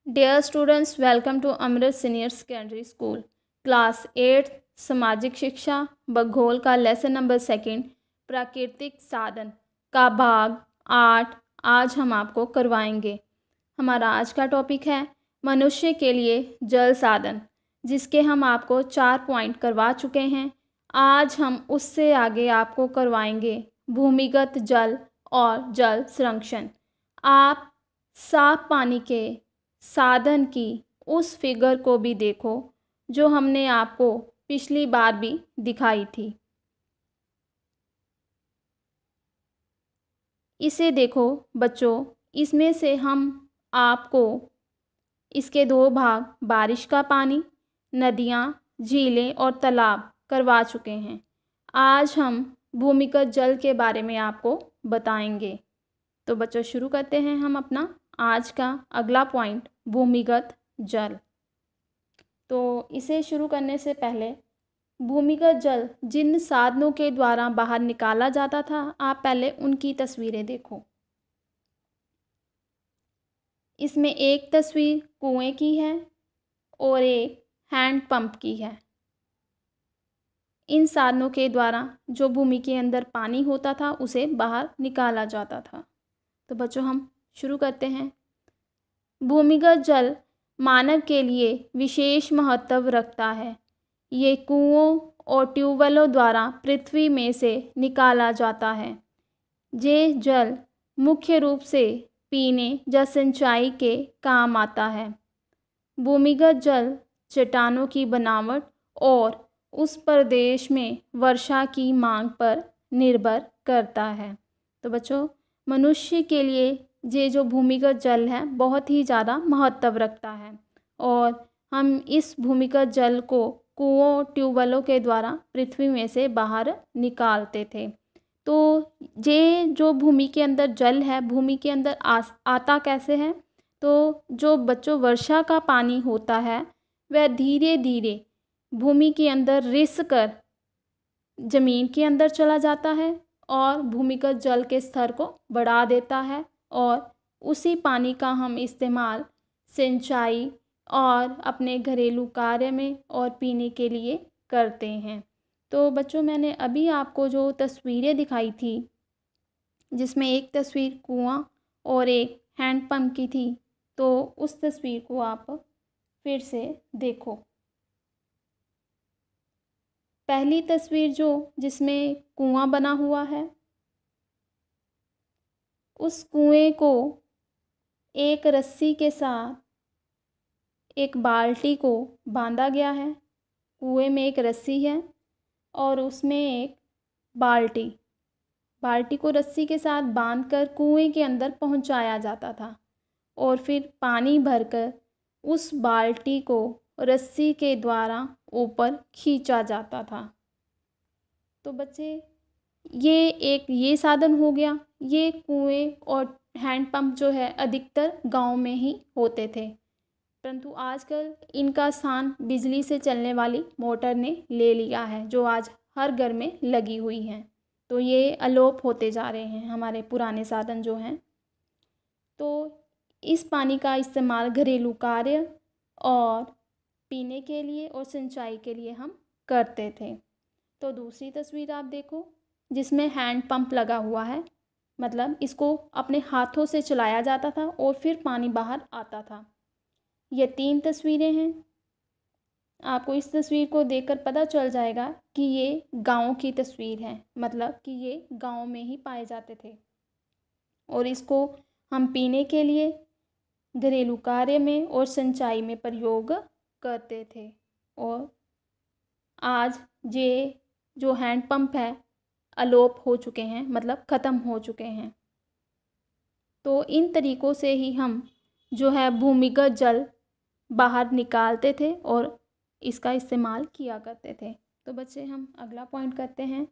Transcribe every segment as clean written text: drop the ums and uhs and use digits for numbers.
Dear students, welcome to Amrit senior secondary school class 8 सामाजिक शिक्षा भूगोल का लेसन नंबर 2 प्राकृतिक साधन का भाग 8 आज हम आपको करवाएंगे। हमारा आज का टॉपिक है मनुष्य के लिए जल साधन, जिसके हम आपको 4 पॉइंट करवा चुके हैं। आज हम उससे आगे आपको करवाएंगे भूमिगत जल और जल संरक्षण। आप साफ पानी के साधन की उस फिगर को भी देखो जो हमने आपको पिछली बार भी दिखाई थी। इसे देखो बच्चों, इसमें से हम आपको इसके 2 भाग बारिश का पानी, नदियाँ, झीलें और तालाब करवा चुके हैं। आज हम भूमिगत जल के बारे में आपको बताएंगे। तो बच्चों शुरू करते हैं हम अपना आज का अगला पॉइंट भूमिगत जल। तो इसे शुरू करने से पहले भूमिगत जल जिन साधनों के द्वारा बाहर निकाला जाता था, आप पहले उनकी तस्वीरें देखो। इसमें एक तस्वीर कुएं की है और एक हैंड पंप की है। इन साधनों के द्वारा जो भूमि के अंदर पानी होता था उसे बाहर निकाला जाता था। तो बच्चों हम शुरू करते हैं। भूमिगत जल मानव के लिए विशेष महत्व रखता है। ये कुओं और ट्यूबवेलों द्वारा पृथ्वी में से निकाला जाता है। ये जल मुख्य रूप से पीने या सिंचाई के काम आता है। भूमिगत जल चट्टानों की बनावट और उस प्रदेश में वर्षा की मांग पर निर्भर करता है। तो बच्चों मनुष्य के लिए ये जो भूमिगत जल है बहुत ही ज़्यादा महत्व रखता है और हम इस भूमिगत जल को कुओं ट्यूबवेलों के द्वारा पृथ्वी में से बाहर निकालते थे। तो ये जो भूमि के अंदर जल है, भूमि के अंदर आता कैसे है? तो जो बच्चों वर्षा का पानी होता है वह धीरे धीरे भूमि के अंदर रिस कर ज़मीन के अंदर चला जाता है और भूमिगत जल के स्तर को बढ़ा देता है और उसी पानी का हम इस्तेमाल सिंचाई और अपने घरेलू कार्य में और पीने के लिए करते हैं। तो बच्चों मैंने अभी आपको जो तस्वीरें दिखाई थी, जिसमें एक तस्वीर कुआं और एक हैंडपंप की थी, तो उस तस्वीर को आप फिर से देखो। पहली तस्वीर जिसमें कुआं बना हुआ है, उस कुएं को एक रस्सी के साथ एक बाल्टी को बांधा गया है। कुएं में एक रस्सी है और उसमें एक बाल्टी को रस्सी के साथ बांधकर कुएं के अंदर पहुंचाया जाता था और फिर पानी भरकर उस बाल्टी को रस्सी के द्वारा ऊपर खींचा जाता था। तो बच्चे ये साधन हो गया। ये कुएं और हैंडपंप जो है अधिकतर गांव में ही होते थे, परंतु आजकल इनका स्थान बिजली से चलने वाली मोटर ने ले लिया है, जो आज हर घर में लगी हुई हैं। तो ये अलोप होते जा रहे हैं हमारे पुराने साधन जो हैं। तो इस पानी का इस्तेमाल घरेलू कार्य और पीने के लिए और सिंचाई के लिए हम करते थे। तो दूसरी तस्वीर आप देखो, जिसमें हैंड पंप लगा हुआ है, मतलब इसको अपने हाथों से चलाया जाता था और फिर पानी बाहर आता था। ये 3 तस्वीरें हैं। आपको इस तस्वीर को देखकर पता चल जाएगा कि ये गांव की तस्वीर है, मतलब कि ये गांव में ही पाए जाते थे और इसको हम पीने के लिए, घरेलू कार्य में और सिंचाई में प्रयोग करते थे। और आज ये जो हैंडपंप है अलोप हो चुके हैं, मतलब ख़त्म हो चुके हैं। तो इन तरीक़ों से ही हम जो है भूमिगत जल बाहर निकालते थे और इसका इस्तेमाल किया करते थे। तो बच्चे हम अगला पॉइंट करते हैं,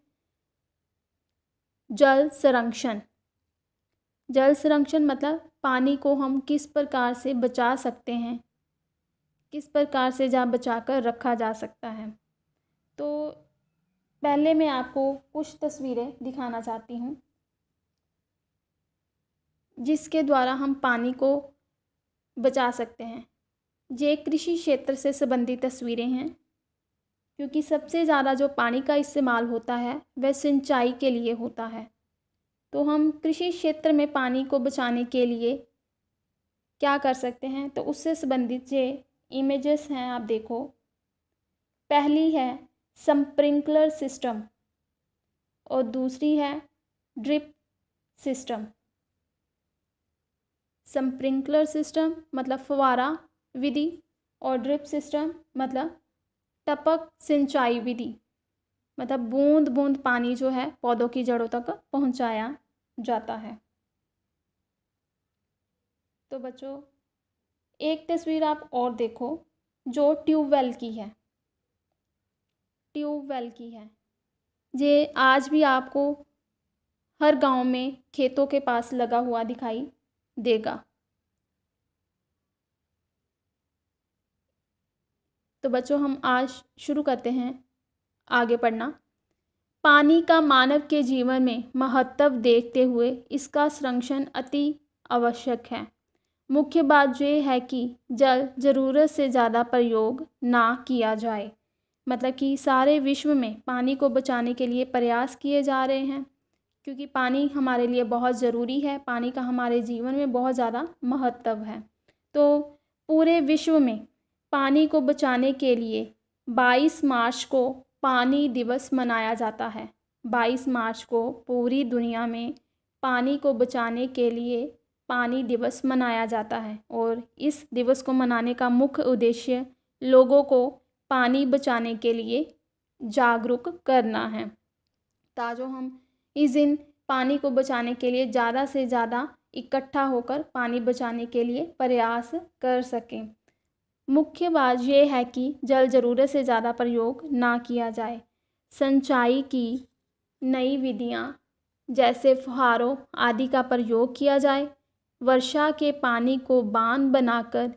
जल संरक्षण। जल संरक्षण मतलब पानी को हम किस प्रकार से बचा सकते हैं, किस प्रकार से जहाँ बचा कर रखा जा सकता है। तो पहले मैं आपको कुछ तस्वीरें दिखाना चाहती हूँ, जिसके द्वारा हम पानी को बचा सकते हैं। ये कृषि क्षेत्र से संबंधित तस्वीरें हैं, क्योंकि सबसे ज़्यादा जो पानी का इस्तेमाल होता है वह सिंचाई के लिए होता है। तो हम कृषि क्षेत्र में पानी को बचाने के लिए क्या कर सकते हैं, तो उससे संबंधित ये इमेजेस हैं, आप देखो। पहली है स्प्रिंकलर सिस्टम और दूसरी है ड्रिप सिस्टम। स्प्रिंकलर सिस्टम मतलब फुवारा विधि और ड्रिप सिस्टम मतलब टपक सिंचाई विधि, मतलब बूंद बूंद पानी जो है पौधों की जड़ों तक पहुंचाया जाता है। तो बच्चों, एक तस्वीर आप और देखो जो ट्यूबवेल की है। ट्यूबवेल की है, ये आज भी आपको हर गांव में खेतों के पास लगा हुआ दिखाई देगा। तो बच्चों, हम आज शुरू करते हैं आगे पढ़ना। पानी का मानव के जीवन में महत्व देखते हुए इसका संरक्षण अति आवश्यक है। मुख्य बात यह है कि जल ज़रूरत से ज़्यादा प्रयोग ना किया जाए, मतलब कि सारे विश्व में पानी को बचाने के लिए प्रयास किए जा रहे हैं, क्योंकि पानी हमारे लिए बहुत ज़रूरी है। पानी का हमारे जीवन में बहुत ज़्यादा महत्व है। तो पूरे विश्व में पानी को बचाने के लिए 22 मार्च को पानी दिवस मनाया जाता है। 22 मार्च को पूरी दुनिया में पानी को बचाने के लिए पानी दिवस मनाया जाता है, और इस दिवस को मनाने का मुख्य उद्देश्य लोगों को पानी बचाने के लिए जागरूक करना है, ताकि हम इस दिन पानी को बचाने के लिए ज़्यादा से ज़्यादा इकट्ठा होकर पानी बचाने के लिए प्रयास कर सकें। मुख्य बात यह है कि जल ज़रूरत से ज़्यादा प्रयोग ना किया जाए। सिंचाई की नई विधियाँ जैसे फुहारों आदि का प्रयोग किया जाए। वर्षा के पानी को बांध बनाकर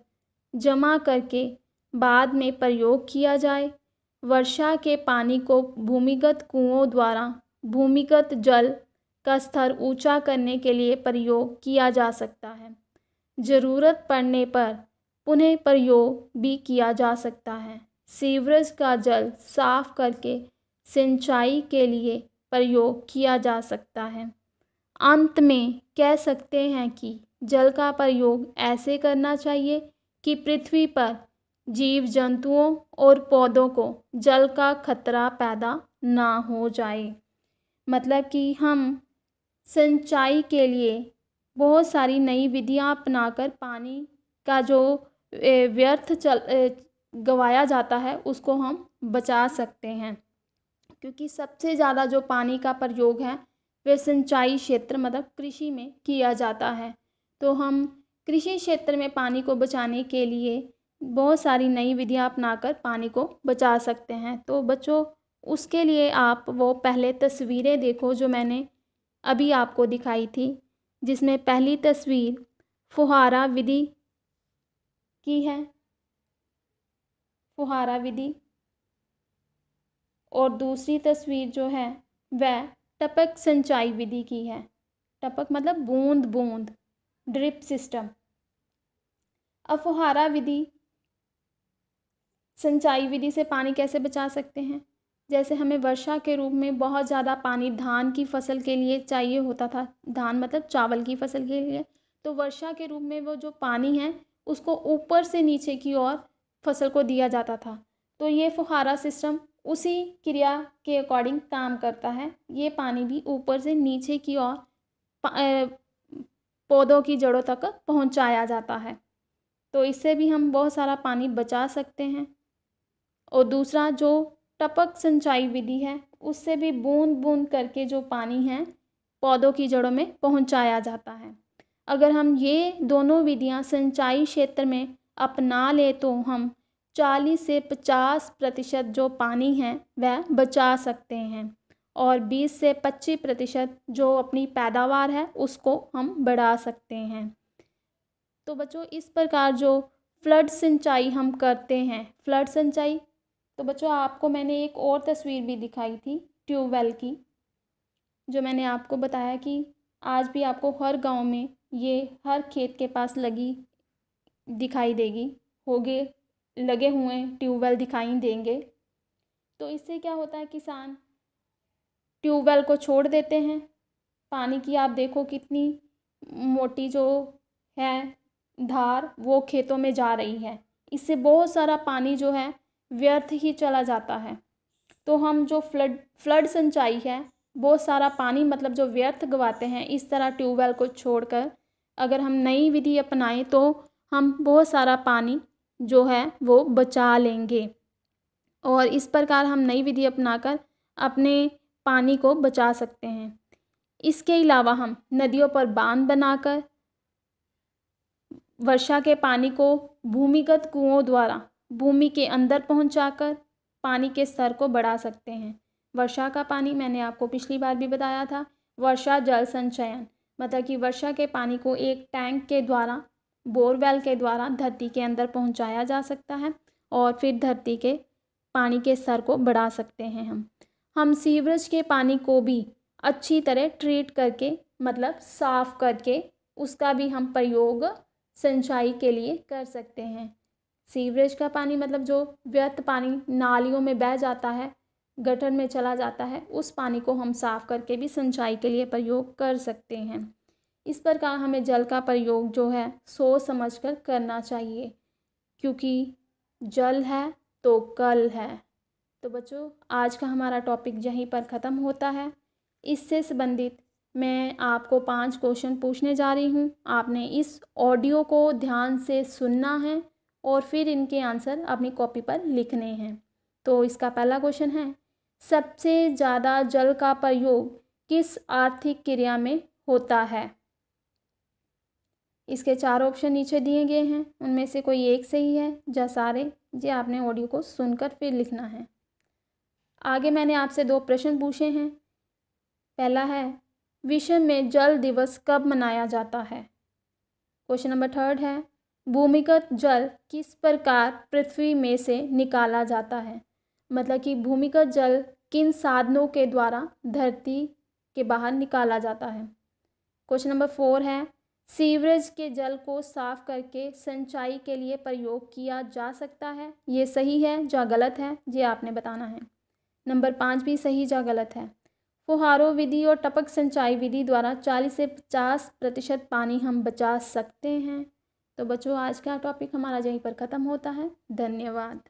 जमा करके बाद में प्रयोग किया जाए। वर्षा के पानी को भूमिगत कुओं द्वारा भूमिगत जल का स्तर ऊंचा करने के लिए प्रयोग किया जा सकता है। ज़रूरत पड़ने पर पुनः प्रयोग भी किया जा सकता है। सीवरेज का जल साफ करके सिंचाई के लिए प्रयोग किया जा सकता है। अंत में कह सकते हैं कि जल का प्रयोग ऐसे करना चाहिए कि पृथ्वी पर जीव जंतुओं और पौधों को जल का खतरा पैदा ना हो जाए। मतलब कि हम सिंचाई के लिए बहुत सारी नई विधियां अपनाकर पानी का जो व्यर्थ गवाया जाता है उसको हम बचा सकते हैं, क्योंकि सबसे ज़्यादा जो पानी का प्रयोग है वह सिंचाई क्षेत्र मतलब कृषि में किया जाता है। तो हम कृषि क्षेत्र में पानी को बचाने के लिए बहुत सारी नई विधियां अपनाकर पानी को बचा सकते हैं। तो बच्चों, उसके लिए आप वो पहले तस्वीरें देखो जो मैंने अभी आपको दिखाई थी, जिसमें पहली तस्वीर फुहारा विधि की है, फुहारा विधि, और दूसरी तस्वीर जो है वह टपक सिंचाई विधि की है। टपक मतलब बूंद बूंद, ड्रिप सिस्टम। अब फुहारा विधि सिंचाई विधि से पानी कैसे बचा सकते हैं? जैसे हमें वर्षा के रूप में बहुत ज़्यादा पानी धान की फसल के लिए चाहिए होता था, धान मतलब चावल की फसल के लिए, तो वर्षा के रूप में वो जो पानी है उसको ऊपर से नीचे की ओर फसल को दिया जाता था। तो ये फुहारा सिस्टम उसी क्रिया के अकॉर्डिंग काम करता है। ये पानी भी ऊपर से नीचे की ओर पौधों की जड़ों तक पहुंचाया जाता है, तो इससे भी हम बहुत सारा पानी बचा सकते हैं। और दूसरा जो टपक सिंचाई विधि है, उससे भी बूंद बूंद करके जो पानी है पौधों की जड़ों में पहुंचाया जाता है। अगर हम ये दोनों विधियां सिंचाई क्षेत्र में अपना ले तो हम 40 से 50% जो पानी है वह बचा सकते हैं, और 20 से 25% जो अपनी पैदावार है उसको हम बढ़ा सकते हैं। तो बच्चों, इस प्रकार जो फ्लड सिंचाई हम करते हैं, फ्लड सिंचाई, तो बच्चों आपको मैंने एक और तस्वीर भी दिखाई थी ट्यूबवेल की, जो मैंने आपको बताया कि आज भी आपको हर गांव में ये हर खेत के पास लगी दिखाई देगी, होगे लगे हुए ट्यूबवेल दिखाई देंगे। तो इससे क्या होता है, किसान ट्यूबवेल को छोड़ देते हैं। पानी की आप देखो कितनी मोटी जो है धार, वो खेतों में जा रही है। इससे बहुत सारा पानी जो है व्यर्थ ही चला जाता है। तो हम जो फ्लड सिंचाई है, बहुत सारा पानी मतलब जो व्यर्थ गवाते हैं, इस तरह ट्यूबवेल को छोड़कर अगर हम नई विधि अपनाएं तो हम बहुत सारा पानी जो है वो बचा लेंगे। और इस प्रकार हम नई विधि अपनाकर अपने पानी को बचा सकते हैं। इसके अलावा हम नदियों पर बांध बनाकर वर्षा के पानी को भूमिगत कुओं द्वारा भूमि के अंदर पहुंचाकर पानी के स्तर को बढ़ा सकते हैं। वर्षा का पानी मैंने आपको पिछली बार भी बताया था, वर्षा जल संचयन मतलब कि वर्षा के पानी को एक टैंक के द्वारा, बोरवेल के द्वारा धरती के अंदर पहुंचाया जा सकता है और फिर धरती के पानी के स्तर को बढ़ा सकते हैं। हम सीवरेज के पानी को भी अच्छी तरह ट्रीट करके मतलब साफ़ करके उसका भी हम प्रयोग सिंचाई के लिए कर सकते हैं। सीवरेज का पानी मतलब जो व्यर्थ पानी नालियों में बह जाता है, गटर में चला जाता है, उस पानी को हम साफ़ करके भी सिंचाई के लिए प्रयोग कर सकते हैं। इस प्रकार हमें जल का प्रयोग जो है सोच समझकर करना चाहिए, क्योंकि जल है तो कल है। तो बच्चों, आज का हमारा टॉपिक यहीं पर ख़त्म होता है। इससे संबंधित मैं आपको 5 क्वेश्चन पूछने जा रही हूँ। आपने इस ऑडियो को ध्यान से सुनना है और फिर इनके आंसर अपनी कॉपी पर लिखने हैं। तो इसका पहला क्वेश्चन है, सबसे ज़्यादा जल का प्रयोग किस आर्थिक क्रिया में होता है? इसके 4 ऑप्शन नीचे दिए गए हैं, उनमें से कोई एक सही है या सारे, ये आपने ऑडियो को सुनकर फिर लिखना है। आगे मैंने आपसे 2 प्रश्न पूछे हैं। पहला है, विश्व में जल दिवस कब मनाया जाता है? क्वेश्चन नंबर 3 है, भूमिगत जल किस प्रकार पृथ्वी में से निकाला जाता है? मतलब कि भूमिगत जल किन साधनों के द्वारा धरती के बाहर निकाला जाता है? क्वेश्चन नंबर 4 है, सीवरेज के जल को साफ करके सिंचाई के लिए प्रयोग किया जा सकता है? ये सही है या गलत है, ये आपने बताना है। नंबर 5 भी सही या गलत है। फुहारों विधि और टपक सिंचाई विधि द्वारा 40 से 50% पानी हम बचा सकते हैं। तो बच्चों, आज का टॉपिक हमारा यहीं पर ख़त्म होता है। धन्यवाद।